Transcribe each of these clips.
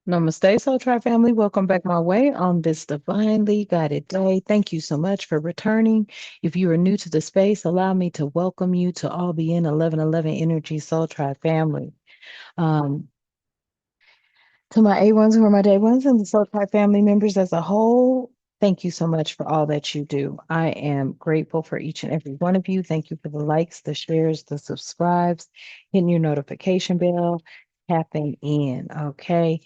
Namaste, Soul Tribe family. Welcome back my way on this divinely guided day. Thank you so much for returning. If you are new to the space, allow me to welcome you to all be in 1111 Energy Soul Tribe family. Um, to my A1s who are my day ones and the Soul Tribe family members as a whole, thank you so much for all that you do. I am grateful for each and every one of you. Thank you for the likes, the shares, the subscribes, hitting your notification bell, tapping in. Okay.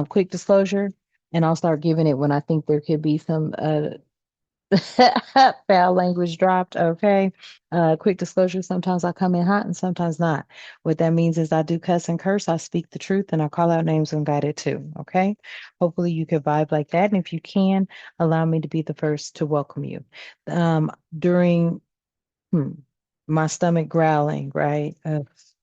Quick disclosure, and I'll start giving it when I think there could be some foul language dropped. Okay. Quick disclosure, sometimes I come in hot and sometimes not. What that means is I do cuss and curse, I speak the truth, and I call out names when guided too. Okay. Hopefully you can vibe like that. And if you can, allow me to be the first to welcome you. During Hmm. My stomach growling, right?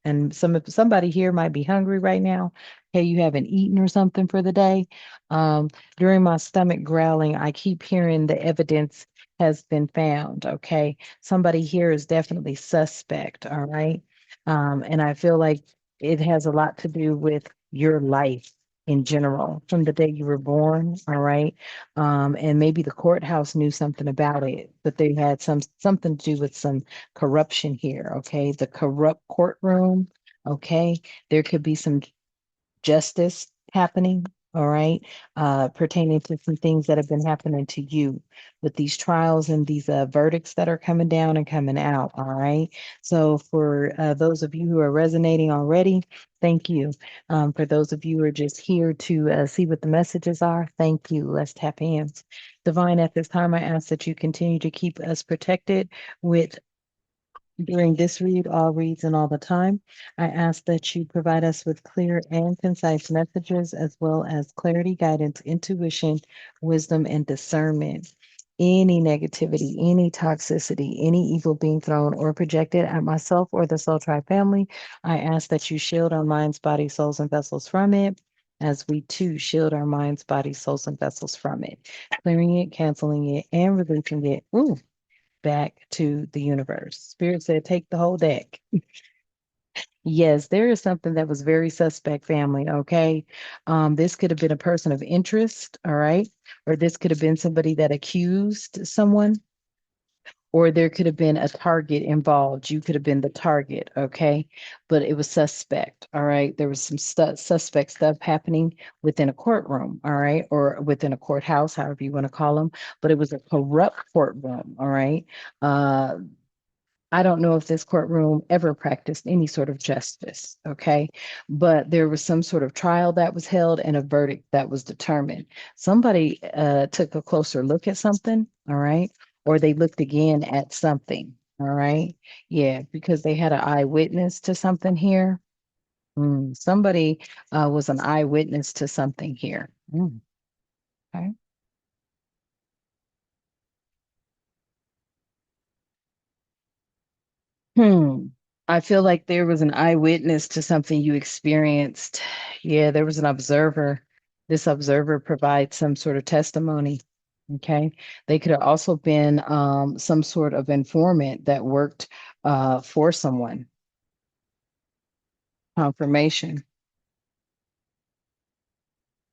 And somebody here might be hungry right now. Hey, you haven't eaten or something for the day. Um, During my stomach growling, I keep hearing the evidence has been found. Okay, somebody here is definitely suspect. All right, and I feel like it has a lot to do with your life in general from the day you were born. All right, and maybe the courthouse knew something about it, but they had something to do with some corruption here. Okay, the corrupt courtroom. Okay, there could be some justice happening. All right, pertaining to some things that have been happening to you with these trials and these verdicts that are coming down and coming out. All right, so for those of you who are resonating already, thank you. For those of you who are just here to see what the messages are, thank you. Let's tap in. Divine, at this time, I ask that you continue to keep us protected with during this read, all reads, and all the time. I ask that you provide us with clear and concise messages, as well as clarity, guidance, intuition, wisdom, and discernment. Any negativity, any toxicity, any evil being thrown or projected at myself or the Soul Tribe family, I ask that you shield our minds, bodies, souls, and vessels from it. As we too shield our minds, bodies, souls, and vessels from it, clearing it, canceling it, and releasing it. Ooh, back to the universe. Spirit said, take the whole deck. Yes, there is something that was very suspect, family. Okay. This could have been a person of interest. All right. Or this could have been somebody that accused someone, or there could have been a target involved. You could have been the target, okay? But it was suspect, all right? There was some suspect stuff happening within a courtroom, all right? Or within a courthouse, however you want to call them. But it was a corrupt courtroom, all right? Uh, I don't know if this courtroom ever practiced any sort of justice, okay? But there was some sort of trial that was held and a verdict that was determined. Somebody took a closer look at something, all right? Or they looked again at something, all right? Yeah, because they had an eyewitness to something here. Somebody was an eyewitness to something here. Okay. Hmm. I feel like there was an eyewitness to something you experienced. Yeah, there was an observer. This observer provides some sort of testimony. Okay. They could have also been some sort of informant that worked for someone. Confirmation.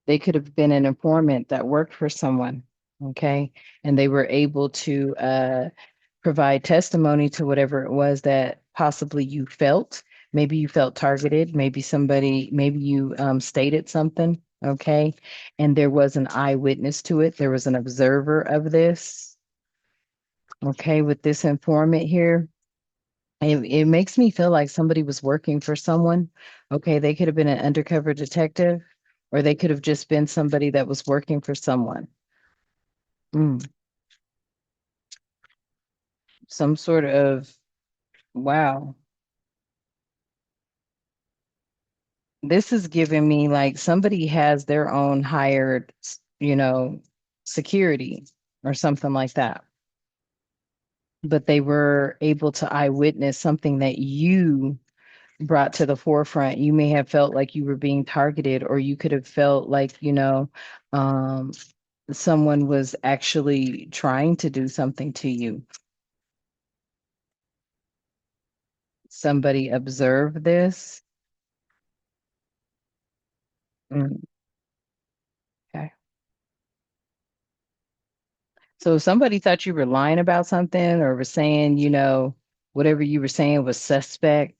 They could have been an informant that worked for someone. Okay. And they were able to provide testimony to whatever it was that possibly you felt. Maybe you felt targeted. Maybe you stated something. Okay. And there was an eyewitness to it. There was an observer of this. Okay. With this informant here, it makes me feel like somebody was working for someone. Okay. They could have been an undercover detective, or they could have just been somebody that was working for someone. Mm, some sort of, wow. This is giving me like somebody has their own hired, security or something like that. But they were able to eyewitness something that you brought to the forefront. You may have felt like you were being targeted, or you could have felt like, um, someone was actually trying to do something to you. Somebody observed this. Mm. So if somebody thought you were lying about something or was saying, whatever you were saying was suspect,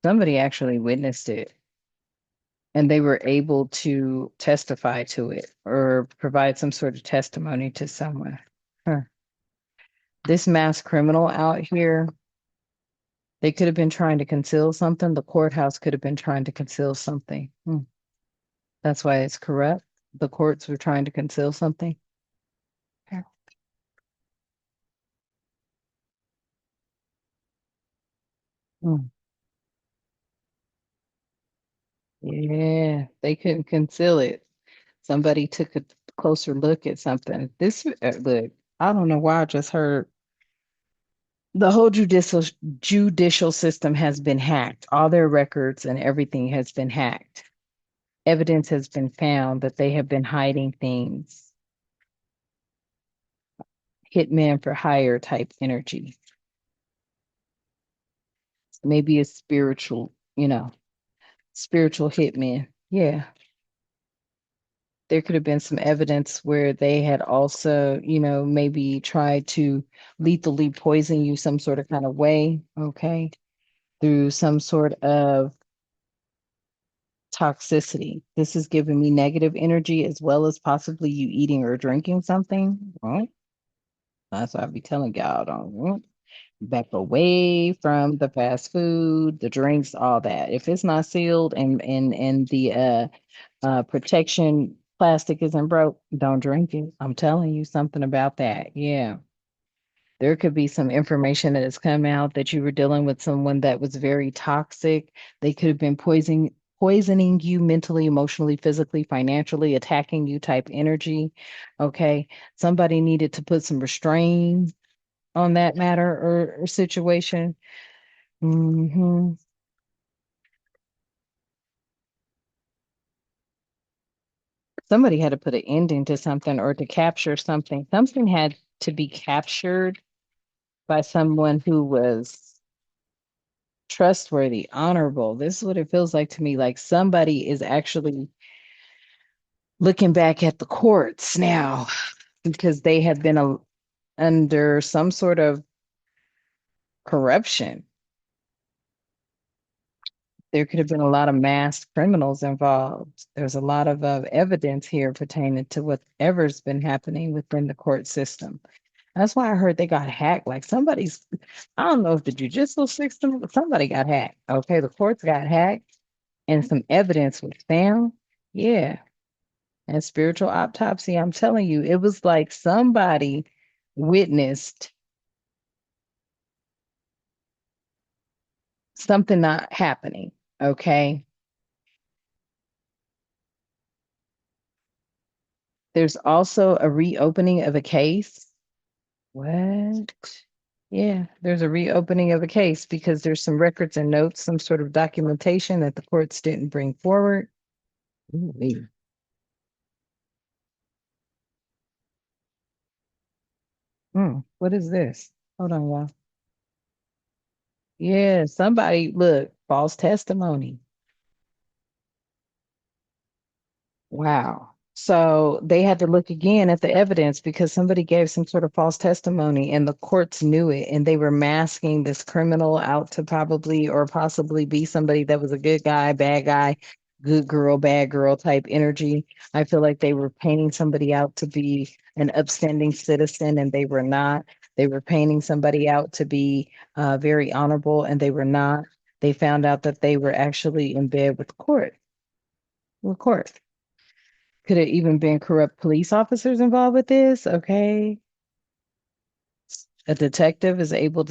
somebody actually witnessed it and they were able to testify to it or provide some sort of testimony to someone. Huh. This mass criminal out here, they could have been trying to conceal something. The courthouse could have been trying to conceal something. That's why it's corrupt. The courts were trying to conceal something. Hmm. Yeah, they couldn't conceal it. Somebody took a closer look at something. Look, I don't know why I just heard the whole judicial system has been hacked. All their records and everything has been hacked. Evidence has been found that they have been hiding things. Hitman for hire type energy. Maybe a spiritual hitman. Yeah. There could have been some evidence where they had also, maybe tried to lethally poison you some sort of kind of way, okay, through some sort of toxicity. This is giving me negative energy as well as possibly you eating or drinking something. Well, that's what I'll be telling y'all. Don't back away from the fast food, the drinks, all that. If it's not sealed and the protection plastic isn't broke, don't drink it. I'm telling you something about that. Yeah. There could be some information that has come out that you were dealing with someone that was very toxic. They could have been poisoning you mentally, emotionally, physically, financially, attacking you type energy. Okay. Somebody needed to put some restraint on that matter or situation. hmm Somebody had to put an ending to something or to capture something. Something had to be captured by someone who was trustworthy, honorable. This is what it feels like to me. Like somebody is actually looking back at the courts now because they have been under some sort of corruption. There could have been a lot of mass criminals involved. There's a lot of evidence here pertaining to whatever's been happening within the court system. That's why I heard they got hacked. Like I don't know if the judicial system, but somebody got hacked. Okay, the courts got hacked and some evidence was found. Yeah. And spiritual autopsy, I'm telling you, it was like somebody witnessed something not happening. Okay. There's also a reopening of a case. What? Yeah, there's a reopening of a case because there's some records and notes, some sort of documentation that the courts didn't bring forward. Ooh-wee. What is this? Hold on, y'all. Yeah, somebody, look, false testimony. Wow. So they had to look again at the evidence because somebody gave some sort of false testimony and the courts knew it and they were masking this criminal out to probably or possibly be somebody that was a good guy, good girl, bad girl type energy. I feel like they were painting somebody out to be an upstanding citizen and they were not. They were painting somebody out to be very honorable and they were not. They found out that they were actually in bed with the court. With court. Could have even been corrupt police officers involved with this. Okay. A detective is able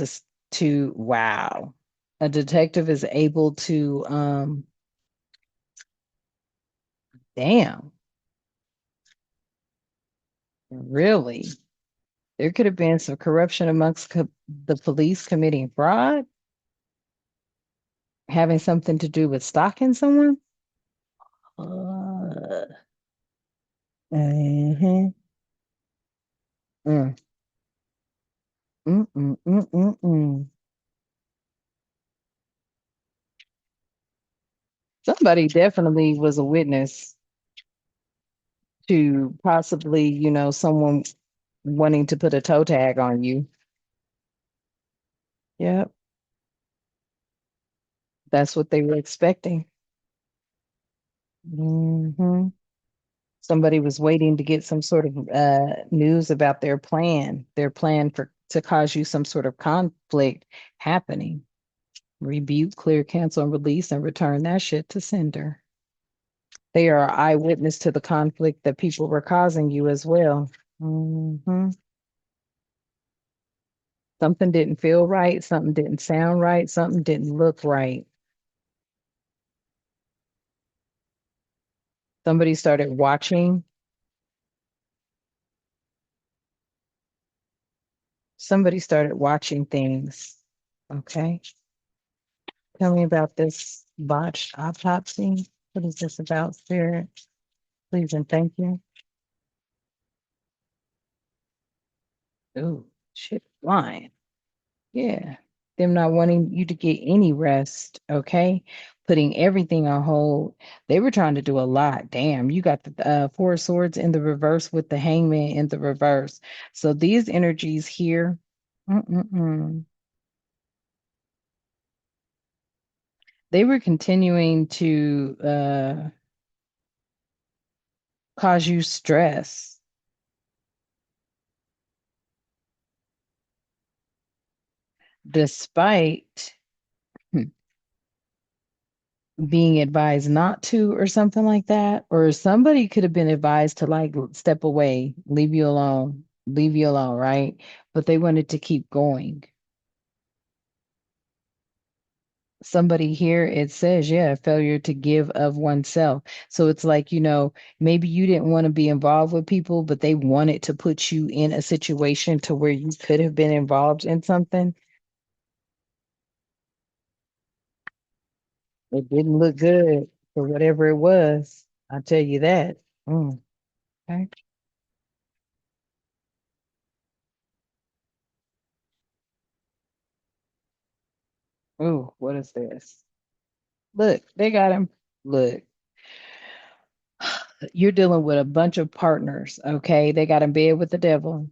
wow. A detective is able to, damn, really? There could have been some corruption amongst the police committing fraud, having something to do with stalking someone. Uh, mhm. Mm, mm, mm, mm, mm, mm. Somebody definitely was a witness to possibly, someone. wanting to put a toe tag on you. Yep, that's what they were expecting. Hmm. Somebody was waiting to get some sort of news about their plan for to cause you some sort of conflict happening. Rebuke, clear, cancel, and release, and return that shit to sender. They are eyewitness to the conflict that people were causing you as well. Hmm. Something didn't feel right, something didn't sound right, something didn't look right. Somebody started watching, somebody started watching things. Okay. Tell me about this botched autopsy. What is this about, Spirit? Please and thank you. Oh, shit, flying. Yeah. Them not wanting you to get any rest, okay? Putting everything on hold. They were trying to do a lot. Damn, you got the Four of Swords in the reverse with the Hangman in the reverse. So these energies here, mm-mm-mm, they were continuing to cause you stress, despite being advised not to, or something like that. Or somebody could have been advised to like step away, leave you alone, right? But they wanted to keep going. Somebody here, it says, yeah, failure to give of oneself. So it's like, maybe you didn't want to be involved with people, but they wanted to put you in a situation to where you could have been involved in something. It didn't look good for whatever it was. I'll tell you that. Mm, okay. Ooh, what is this? Look, they got him. Look, you're dealing with a bunch of partners, okay? They got in bed with the devil.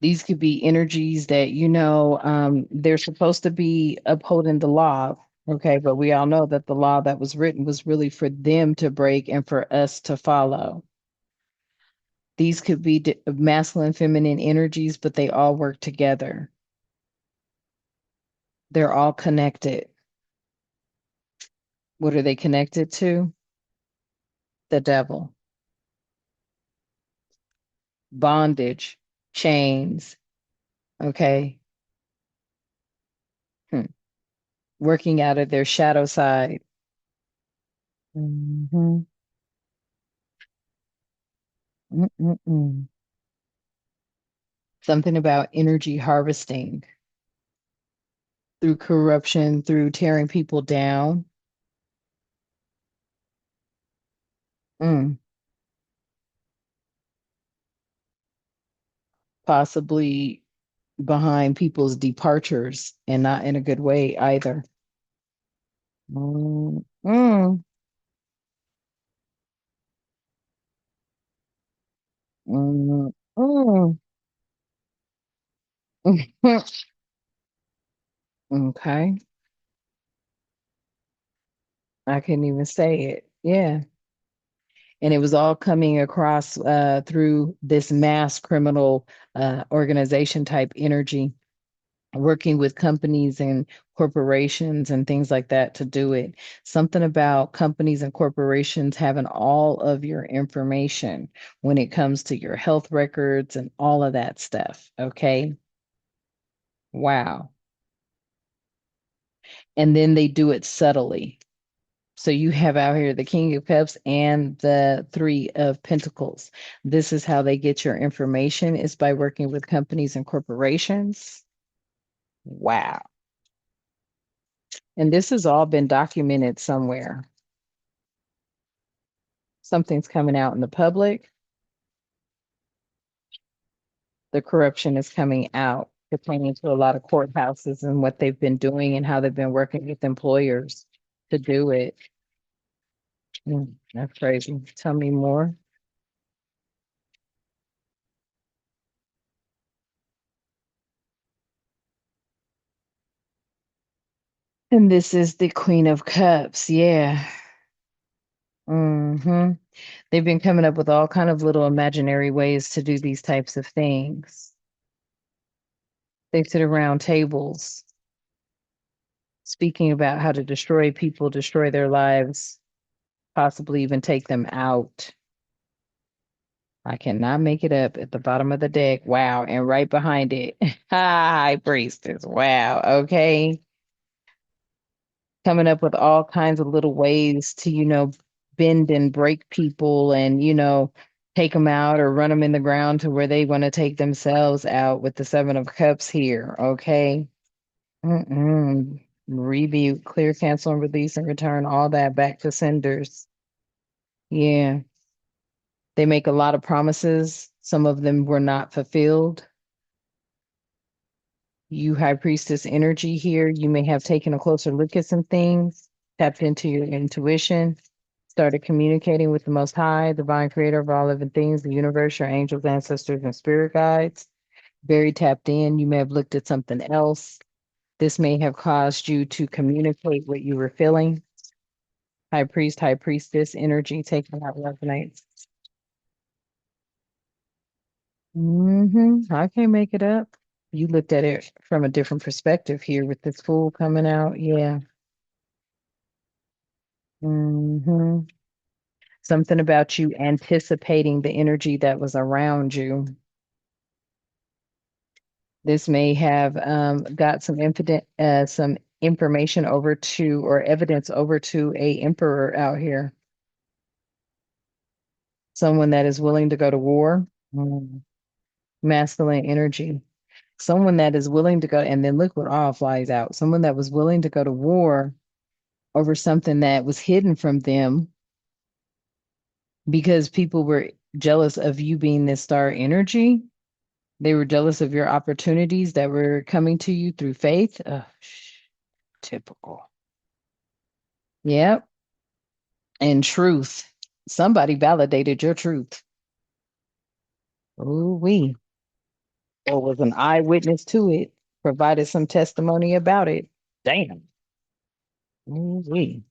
These could be energies that, they're supposed to be upholding the law, okay? But we all know that the law that was written was really for them to break and for us to follow. These could be masculine, feminine energies, but they all work together. They're all connected. What are they connected to? The devil, bondage, chains, okay? Hmm. Working out of their shadow side. Mhm. Mm-mm-mm. Something about energy harvesting through corruption, through tearing people down. Mm. Possibly behind people's departures and not in a good way either. Mm. Mm. Mm. Mm. Okay. I couldn't even say it. Yeah. And it was all coming across through this mass criminal organization type energy, working with companies and corporations and things like that to do it. Something about companies and corporations having all of your information when it comes to your health records and all of that stuff. Okay. Wow. And then they do it subtly. So you have out here the King of Cups and the Three of Pentacles. This is how they get your information is by working with companies and corporations. Wow. And this has all been documented somewhere. Something's coming out in the public. The corruption is coming out pertaining to a lot of courthouses and what they've been doing and how they've been working with employers to do it. That's crazy. Tell me more. And this is the Queen of Cups. Yeah. hmm They've been coming up with all kind of little imaginary ways to do these types of things. They sit around tables speaking about how to destroy people, destroy their lives, possibly even take them out. I cannot make it up at the bottom of the deck. Wow. And right behind it, High Priestess. Wow. Okay. Coming up with all kinds of little ways to, bend and break people and, take them out or run them in the ground to where they want to take themselves out with the Seven of Cups here. Okay. Mm-mm. Rebuke, clear, cancel, and release and return all that back to senders. Yeah. They make a lot of promises. Some of them were not fulfilled. You, High Priestess energy here, you may have taken a closer look at some things, tapped into your intuition, started communicating with the Most High, divine creator of all living things, the universe, your angels, ancestors, and spirit guides. Very tapped in. You may have looked at something else. This may have caused you to communicate what you were feeling. High priest, high priestess energy taking out resonates. I can't make it up. You looked at it from a different perspective here with this fool coming out. Yeah. hmm Something about you anticipating the energy that was around you. This may have got some information over to or evidence over to a emperor out here, someone that is willing to go to war. Mm. Masculine energy, someone that is willing to go, and then look what all flies out. Someone that was willing to go to war over something that was hidden from them because people were jealous of you being this star energy. They were jealous of your opportunities that were coming to you through faith. Ugh, typical. Yep. And truth. Somebody validated your truth. Ooh, we or was an eyewitness to it, provided some testimony about it. Damn. Ooh, we.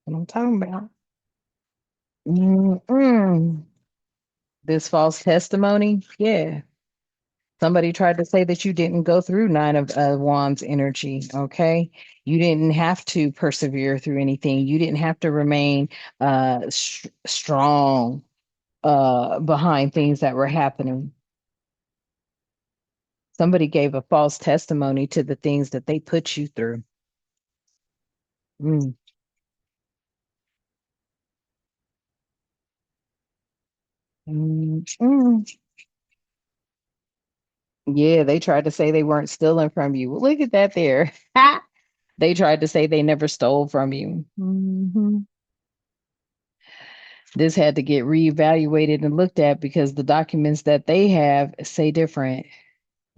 What I'm talking about. Mm-mm. This false testimony. Yeah. Somebody tried to say that you didn't go through Nine of Wands energy. Okay. You didn't have to persevere through anything. You didn't have to remain strong behind things that were happening. Somebody gave a false testimony to the things that they put you through. Mm, mm. Yeah, they tried to say they weren't stealing from you. Well, look at that there. They tried to say they never stole from you. This had to get reevaluated and looked at because the documents that they have say different.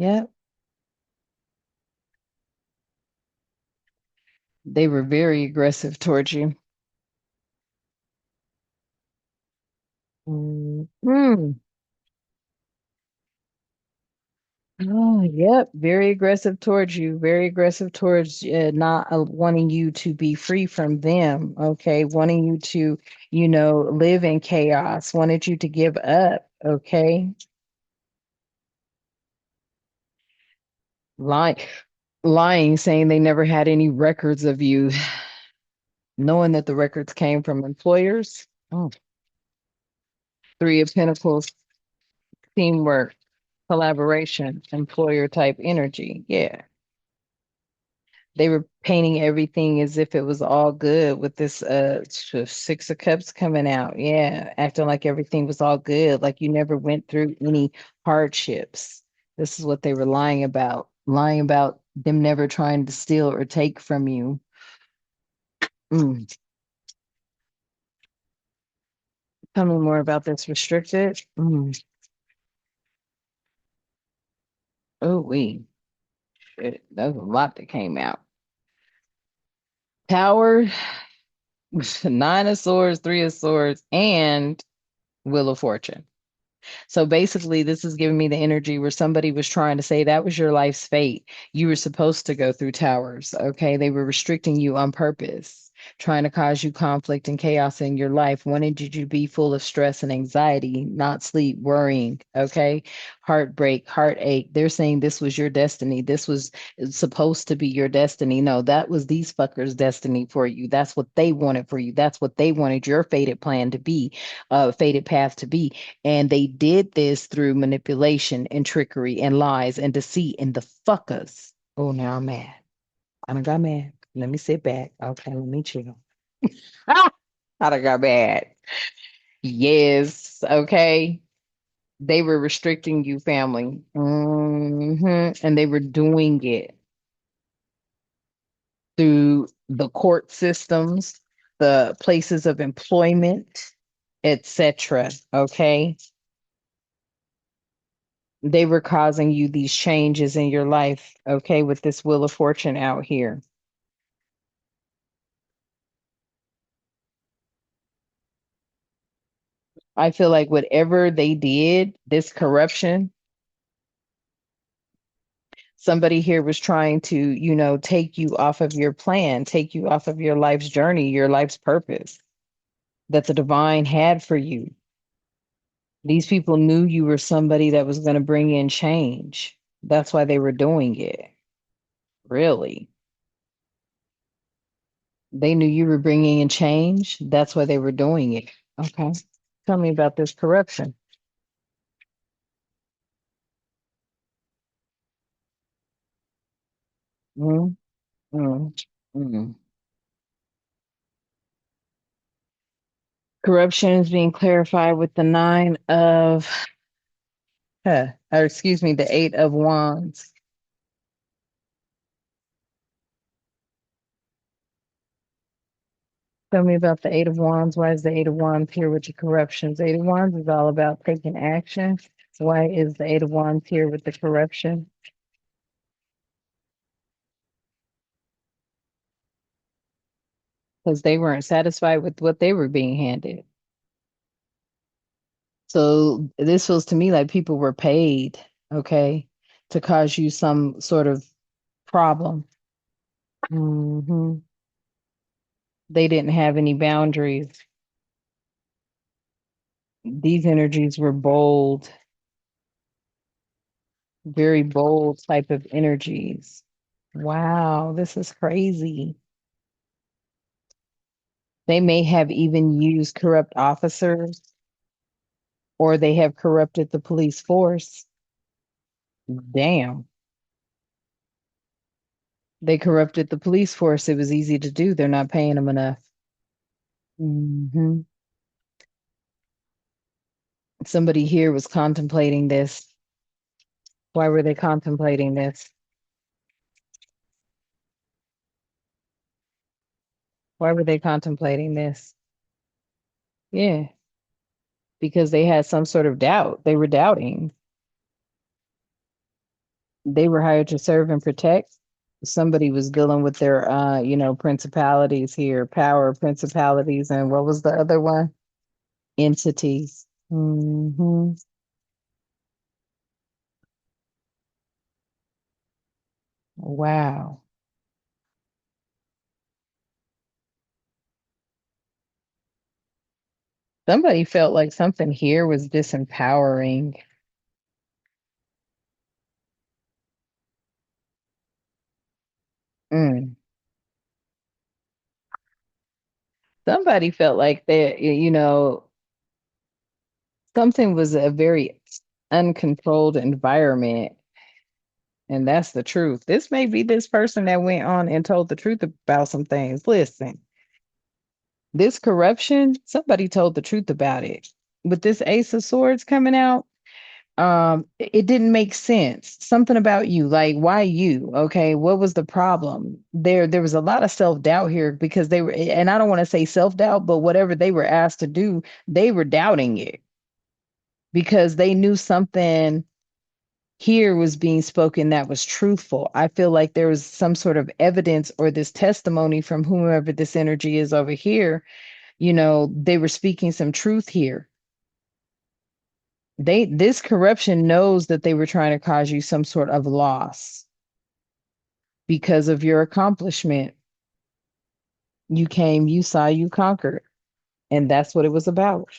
Yep. They were very aggressive towards you. Mm. Oh, yep. Very aggressive towards you. Very aggressive towards not wanting you to be free from them. Okay. Wanting you to, live in chaos. Wanted you to give up. Okay. Lying, lying, saying they never had any records of you, knowing that the records came from employers. Oh, Three of Pentacles, teamwork, collaboration, employer type energy. Yeah. They were painting everything as if it was all good with this Six of Cups coming out. Yeah, acting like everything was all good, like you never went through any hardships. This is what they were lying about them never trying to steal or take from you. Mm. Tell me more about this restricted. Oh, shit, that was a lot that came out. Tower, Nine of Swords, Three of Swords, and Wheel of Fortune. So basically, this is giving me the energy where somebody was trying to say that was your life's fate. You were supposed to go through towers. Okay. They were restricting you on purpose, trying to cause you conflict and chaos in your life, wanted you to be full of stress and anxiety, not sleep, worrying. Okay. Heartbreak, heartache. They're saying this was your destiny. This was supposed to be your destiny. No, that was these fuckers' destiny for you. That's what they wanted for you. That's what they wanted your fated plan to be, fated path to be. And they did this through manipulation and trickery and lies and deceit and the fuckers. Oh, now I'm mad. I done got mad. Let me sit back. Okay, let me chill. Ah, I done got mad. Yes, okay. They were restricting you, family. And they were doing it through the court systems, the places of employment, etc. Okay. They were causing you these changes in your life, okay, with this Wheel of Fortune out here. I feel like whatever they did, this corruption, somebody here was trying to, take you off of your plan, take you off of your life's journey, your life's purpose that the divine had for you. These people knew you were somebody that was going to bring in change. That's why they were doing it. Really. They knew you were bringing in change. That's why they were doing it. Okay. Tell me about this corruption. Mm, mm, mm. Corruption is being clarified with the or excuse me, the eight of wands. Tell me about the eight of wands. Why is the eight of wands here with the corruptions? Eight of wands is all about taking action. So why is the eight of wands here with the corruption? Because they weren't satisfied with what they were being handed. So this feels to me like people were paid, okay, to cause you some sort of problem. Hmm. They didn't have any boundaries. These energies were bold, very bold type of energies. Wow, this is crazy. They may have even used corrupt officers or they have corrupted the police force. Damn. They corrupted the police force. It was easy to do. They're not paying them enough. Hmm. Somebody here was contemplating this. Why were they contemplating this? Why were they contemplating this? Yeah, because they had some sort of doubt. They were doubting. They were hired to serve and protect. Somebody was dealing with their principalities here, power, principalities, and what was the other one? Entities. Hmm. Wow. Somebody felt like something here was disempowering. Mm. Somebody felt like that, something was a very uncontrolled environment. And that's the truth. This may be this person that went on and told the truth about some things. Listen, this corruption, somebody told the truth about it. With this Ace of Swords coming out, it didn't make sense. Something about you, like why you? Okay, what was the problem? There was a lot of self-doubt here because they were, and I don't want to say self-doubt, but whatever they were asked to do, they were doubting it because they knew something here was being spoken that was truthful. I feel like there was some sort of evidence or this testimony from whomever this energy is over here. They were speaking some truth here. This corruption knows that they were trying to cause you some sort of loss because of your accomplishment. You came, you saw, you conquered. And that's what it was about.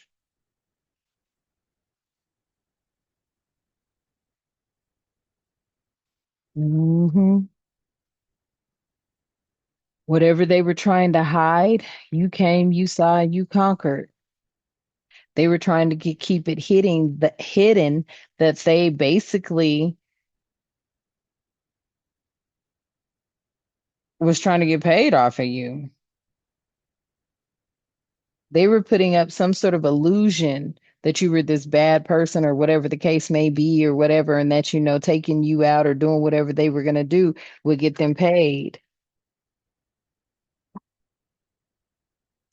Hmm. Whatever they were trying to hide, you came, you saw, you conquered. They were trying to keep it hidden that they basically was trying to get paid off of you. They were putting up some sort of illusion that you were this bad person or whatever the case may be or whatever, and that, taking you out or doing whatever they were going to do would get them paid.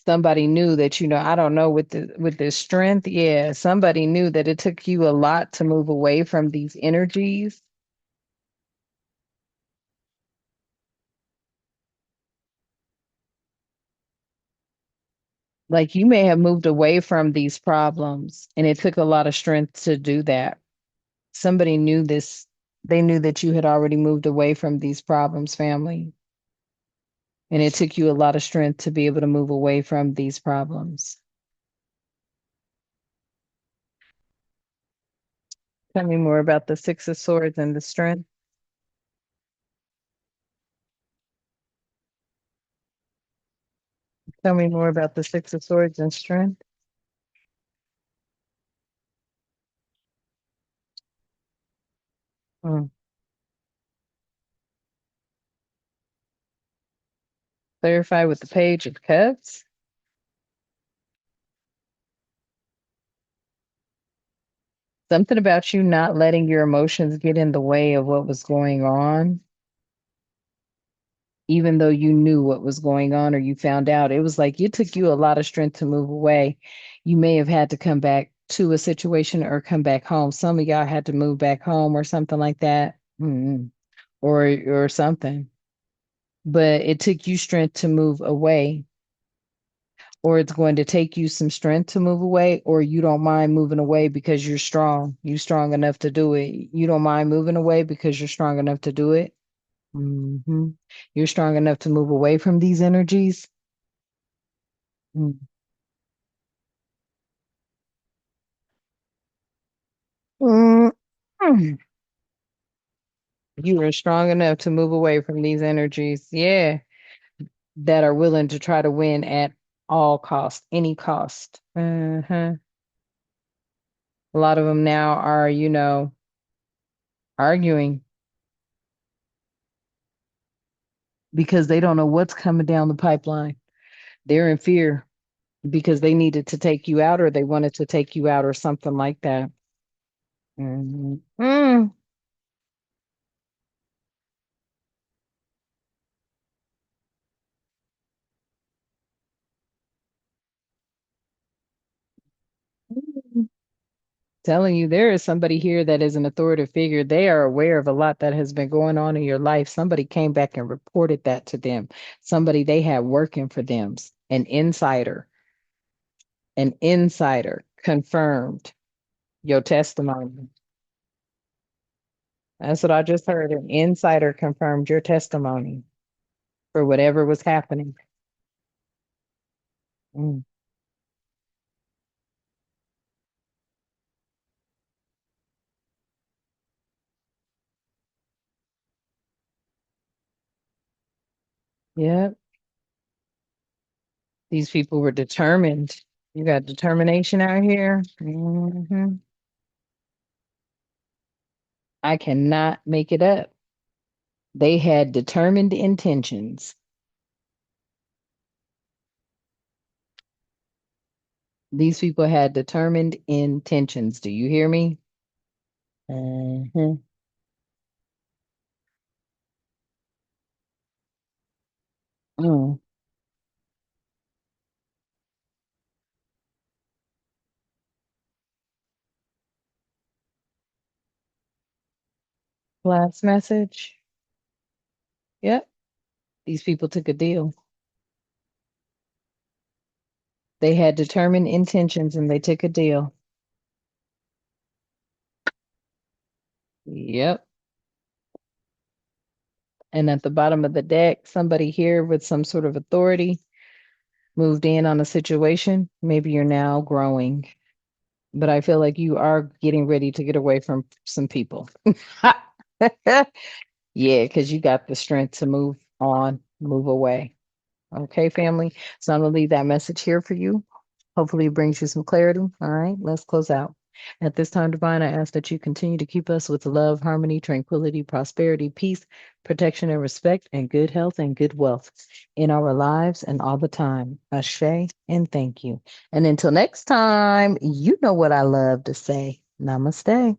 Somebody knew that, I don't know, with the strength, yeah, somebody knew that it took you a lot to move away from these energies. Like you may have moved away from these problems, and it took a lot of strength to do that. Somebody knew this. They knew that you had already moved away from these problems, family. And it took you a lot of strength to be able to move away from these problems. Tell me more about the Six of Swords and the strength. Tell me more about the Six of Swords and strength. Hmm. Clarify with the Page of Cups. Something about you not letting your emotions get in the way of what was going on, even though you knew what was going on or you found out. It was like it took you a lot of strength to move away. You may have had to come back to a situation or come back home. Some of y'all had to move back home or something like that. Or something. But it took you strength to move away, or it's going to take you some strength to move away, or you don't mind moving away because you're strong. You're strong enough to do it. You don't mind moving away because you're strong enough to do it. Hmm. You're strong enough to move away from these energies. Mm. Mm. Mm. You are strong enough to move away from these energies. Yeah, that are willing to try to win at all cost, any cost. A lot of them now are, arguing because they don't know what's coming down the pipeline. They're in fear because they needed to take you out or they wanted to take you out or something like that. Mhm. Mm. Telling you, there is somebody here that is an authoritative figure. They are aware of a lot that has been going on in your life. Somebody came back and reported that to them. Somebody they had working for them, an insider, an insider confirmed your testimony. That's what I just heard. An insider confirmed your testimony for whatever was happening. Mm. Yeah, these people were determined. You got determination out here. I cannot make it up. They had determined intentions. These people had determined intentions. Do you hear me? Mhm. Mm. Last message. Yep. These people took a deal. They had determined intentions and they took a deal. Yep. And at the bottom of the deck, somebody here with some sort of authority moved in on a situation. Maybe you're now growing, but I feel like you are getting ready to get away from some people. Yeah, because you got the strength to move on, move away. Okay, family. So I'm gonna leave that message here for you. Hopefully it brings you some clarity. All right, let's close out. At this time, Divine, I ask that you continue to keep us with love, harmony, tranquility, prosperity, peace, protection, and respect, and good health and good wealth in our lives and all the time. Ashe and thank you. And until next time, you know what I love to say. Namaste.